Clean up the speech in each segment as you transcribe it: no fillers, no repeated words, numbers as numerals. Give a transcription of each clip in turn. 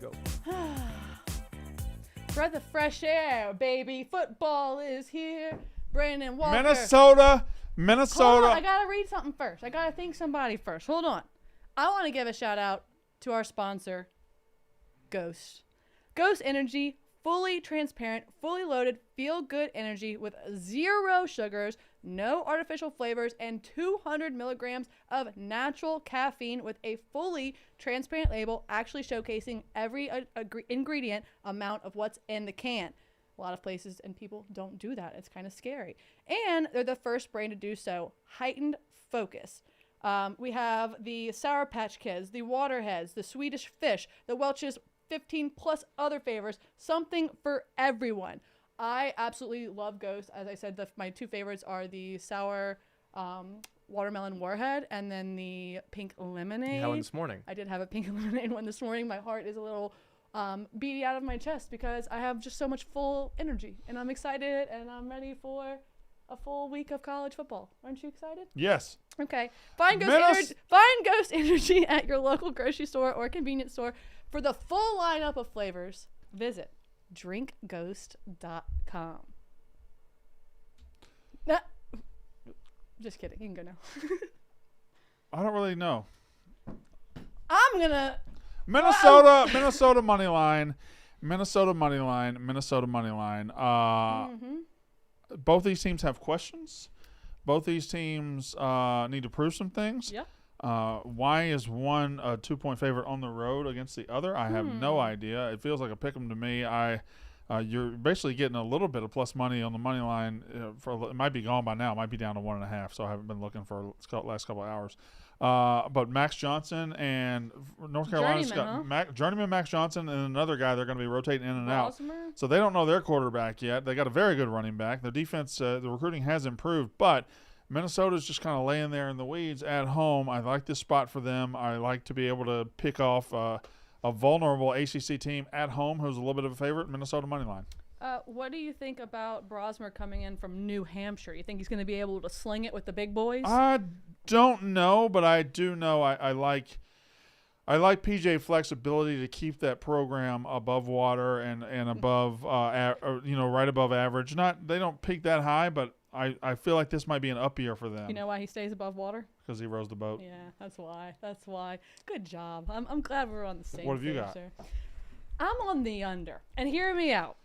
Go. Breath of fresh air, baby. Football is here. Brandon Walker. Minnesota. Hold on, I got to read something first. I got to thank somebody first. Hold on. I want to give a shout out to our sponsor, Ghost. Ghost Energy, fully transparent, fully loaded, feel-good energy with 0 sugars, no artificial flavors, and 200 milligrams of natural caffeine with a fully transparent label actually showcasing every ingredient amount of what's in the can. A lot of places and people don't do that. It's kind of scary. And they're the first brand to do so. Heightened focus. We have the Sour Patch Kids, the Waterheads, the Swedish Fish, the Welch's 15 plus other flavors. Something for everyone. I absolutely love Ghost. As I said, my 2 favorites are the sour watermelon warhead and then the pink lemonade. You had one this morning. I did have a pink lemonade one this morning. My heart is a little beating out of my chest because I have just so much full energy. And I'm excited and I'm ready for a full week of college football. Aren't you excited? Yes. Okay. Find Ghost Energy at your local grocery store or convenience store. For the full lineup of flavors, visit drinkghost.com. Nah, just kidding. You can go now. I don't really know. I'm going to... Minnesota money line. Both these teams have questions. Both these teams need to prove some things. Yeah. Why is one a 2-point favorite on the road against the other? I have no idea. It feels like a pick 'em to me. You're basically getting a little bit of plus money on the money line. It might be gone by now. It might be down to 1.5. So I haven't been looking for the last couple of hours. But Max Johnson and North Carolina's got journeyman Max Johnson and another guy they're going to be rotating in and out. So they don't know their quarterback yet. They got a very good running back. Their defense, the recruiting has improved, but Minnesota's just kind of laying there in the weeds at home. I like this spot for them. I like to be able to pick off a vulnerable ACC team at home who's a little bit of a favorite, Minnesota money line. What do you think about Brosmer coming in from New Hampshire? You think he's going to be able to sling it with the big boys? I don't know, but I do know I like PJ Fleck's ability to keep that program above water and above right above average. They don't peak that high, but I feel like this might be an up year for them. You know why he stays above water? Because he rows the boat. Yeah, that's why. Good job. I'm glad we're on the same. What have you page, got? Sir. I'm on the under, and hear me out.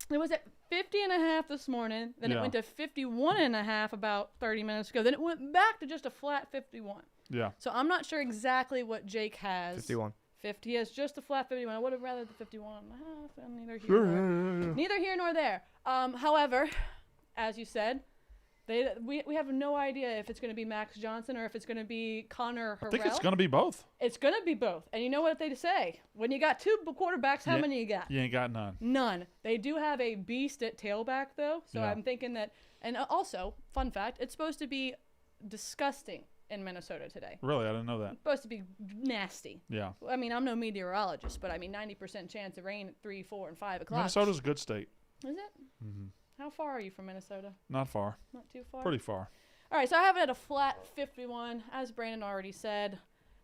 It was at 50.5 this morning. Then it went to 51.5 about 30 minutes ago. Then it went back to just a flat 51. Yeah. So I'm not sure exactly what Jake has. 51. 50 is just a flat 51. I would have rather the 51.5. Neither here nor there. However, as you said, we have no idea if it's going to be Max Johnson or if it's going to be Connor Harrell. I think it's going to be both. It's going to be both. And you know what they say? When you got 2 quarterbacks, how many you got? You ain't got none. None. They do have a beast at tailback, though. So I'm thinking that – and also, fun fact, it's supposed to be disgusting in Minnesota today. Really? I didn't know that. It's supposed to be nasty. Yeah. I mean, I'm no meteorologist, but 90% chance of rain at 3, 4, and 5 o'clock. Minnesota's a good state. Is it? Mm-hmm. How far are you from Minnesota? Not far. Not too far? Pretty far. All right, so I have it at a flat 51. As Brandon already said,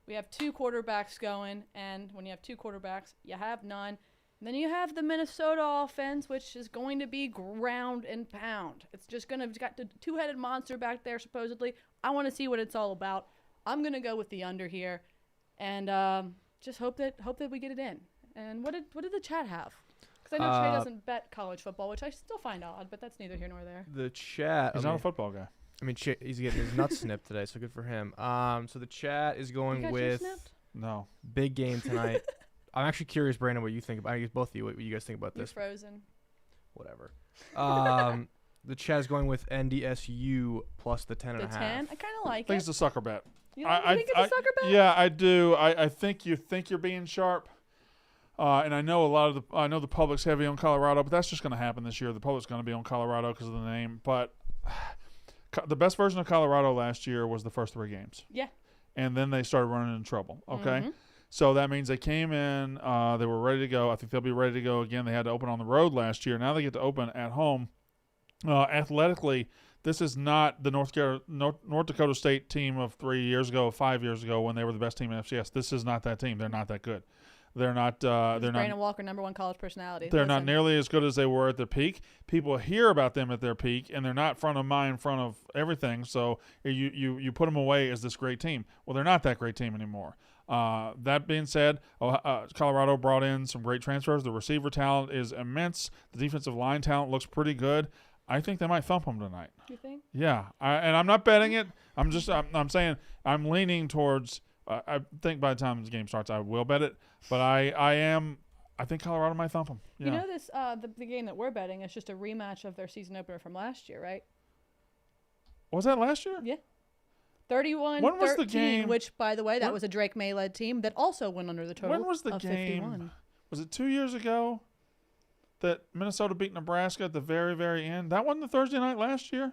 we have 2 quarterbacks going, and when you have 2 quarterbacks, you have none. And then you have the Minnesota offense, which is going to be ground and pound. It's just going to got the 2-headed monster back there, supposedly. I want to see what it's all about. I'm going to go with the under here, and just hope that we get it in. And what did the chat have? I know Trey doesn't bet college football, which I still find odd, but that's neither here nor there. The chat. He's not a football guy. I mean, he's getting his nuts snipped today, so good for him. So the chat is going with no big game tonight. I'm actually curious, Brandon, what you think about. I guess both of you, what you guys think about You're this. frozen. Whatever. The chat is going with NDSU plus the 10.5. The 10? I kind of like I think it. it's a sucker bet. You think it's a sucker bet? Yeah, I do. I think you're being sharp. And I know the public's heavy on Colorado, but that's just going to happen this year. The public's going to be on Colorado because of the name. But the best version of Colorado last year was the first 3 games. Yeah. And then they started running into trouble. Okay. Mm-hmm. So that means they came in, they were ready to go. I think they'll be ready to go again. They had to open on the road last year. Now they get to open at home. Athletically, this is not the North Dakota State team of 3 years ago, 5 years ago when they were the best team in FCS. This is not that team. They're not that good. They're not. Brandon Walker, #1 college personality. They're not nearly as good as they were at their peak. People hear about them at their peak, and they're not front of mind, front of everything. So you put them away as this great team. Well, they're not that great team anymore. That being said, Colorado brought in some great transfers. The receiver talent is immense. The defensive line talent looks pretty good. I think they might thump them tonight. You think? Yeah, and I'm not betting it. I'm saying I'm leaning towards. I think by the time this game starts, I will bet it. But I think Colorado might thump them. Yeah. You know this the game that we're betting is just a rematch of their season opener from last year, right? Was that last year? Yeah. 31-13, When was the game? which, by the way, that was a Drake May-led team that also went under the total When was the of game? 51. Was it 2 years ago that Minnesota beat Nebraska at the very, very end? That wasn't the Thursday night last year?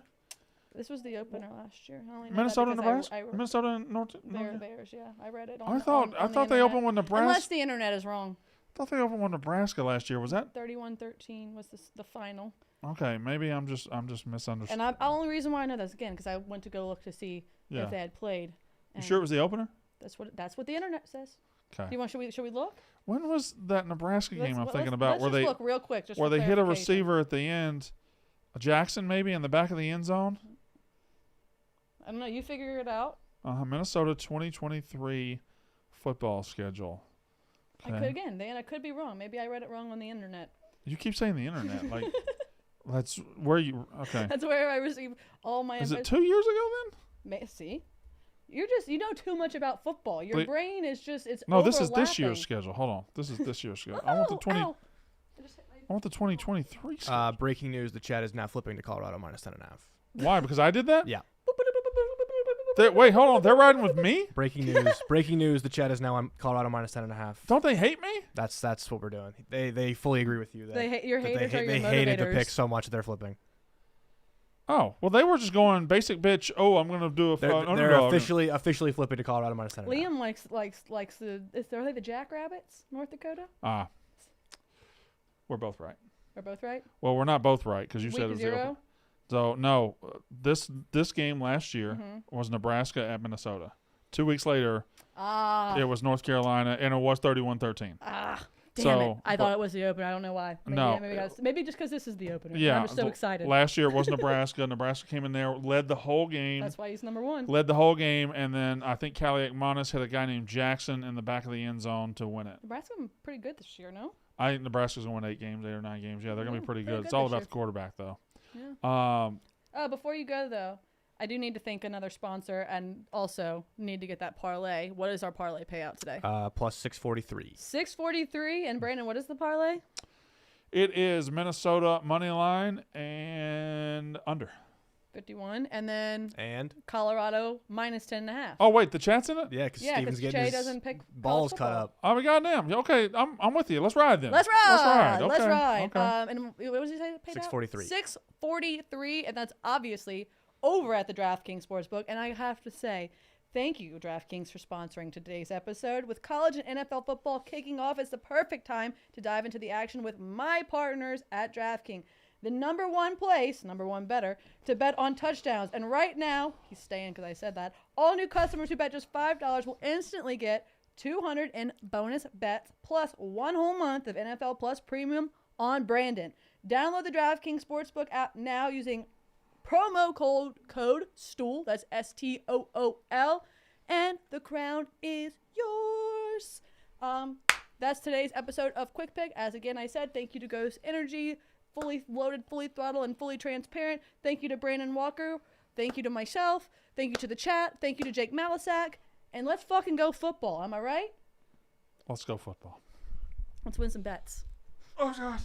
This was the opener last year. I only know Minnesota, that because Nebraska? Minnesota and North? Theirs, yeah. I read it on I thought the they internet. opened with Nebraska. Unless the internet is wrong. I thought they opened with Nebraska last year. Was that? 31-13 was the final. Okay, maybe I'm just misunderstanding. And the only reason why I know this, again, because I went to go look to see if they had played. You sure it was the opener? That's what the internet says. Okay. Should we look? When was that Nebraska game I'm thinking Let's about? just look real quick. Just where for they hit a clarification. receiver at the end, Jackson maybe in the back of the end zone. I don't know. You figure it out. Minnesota 2023 football schedule. Okay. I could be wrong. Maybe I read it wrong on the internet. You keep saying the internet, like that's where you. Okay. That's where I receive all my. Is it 2 years ago then? See, you know too much about football. Your brain is just it's. No, this is this overlapping. year's schedule. Hold on, this is this year's schedule. I want the 20. Ow. I want the 2023 schedule. Breaking news: the chat is now flipping to Colorado minus 10.5. Why? Because I did that? Yeah. Wait, hold on. They're riding with me? Breaking news! Breaking news: the chat is now on Colorado minus 10.5. Don't they hate me? That's what we're doing. They fully agree with you. They hate your haters or your They motivators. hated the pick so much that they're flipping. Oh, well, they were just going basic bitch. Oh, I'm going to do a They're underdog. officially flipping to Colorado minus 10.5. Liam likes are they the Jackrabbits, North Dakota? We're both right. We're both right. Well, we're not both right because you said it Week was 0. the open. So no, this game last year was Nebraska at Minnesota. 2 weeks later, it was North Carolina, and it was 31-13. Damn it! I thought it was the opener. I don't know why. No. Maybe just because this is the opener. Yeah, I'm just so excited. Last year it was Nebraska. Nebraska came in there, led the whole game. That's why he's #1. Led the whole game, and then I think Callie Ekmanis hit a guy named Jackson in the back of the end zone to win it. Nebraska's been pretty good this year, no? I think Nebraska's going to win 8 games, 8 or 9 games. Yeah, they're going to be pretty good. It's all about the quarterback, though. Yeah. Before you go, though, I do need to thank another sponsor and also need to get that parlay. What is our parlay payout today? Plus 643. 643. And Brandon, what is the parlay? It is Minnesota money line and under 51. And then and Colorado minus 10.5. Oh wait, the chat's in it? Yeah, because Steven's getting Jay his doesn't pick balls cut up. Oh my goddamn. Okay, I'm with you. Let's ride then. Let's ride. Okay. And what was he saying? 643. 643, and that's obviously over at the DraftKings Sportsbook. And I have to say, thank you, DraftKings, for sponsoring today's episode. With college and NFL football kicking off, it's the perfect time to dive into the action with my partners at DraftKings. The #1 place, #1 better, to bet on touchdowns. And right now, he's staying because I said that, all new customers who bet just $5 will instantly get $200 in bonus bets plus 1 whole month of NFL Plus Premium on Brandon. Download the DraftKings Sportsbook app now using promo code STOOL, that's STOOL, and the crown is yours. That's today's episode of Quick Pick. As again I said, thank you to Ghost Energy, fully loaded, fully throttled, and fully transparent. Thank you to Brandon Walker. Thank you to myself. Thank you to the chat. Thank you to Jake Malisak. And let's fucking go football. Am I right? Let's go football. Let's win some bets. Oh, God.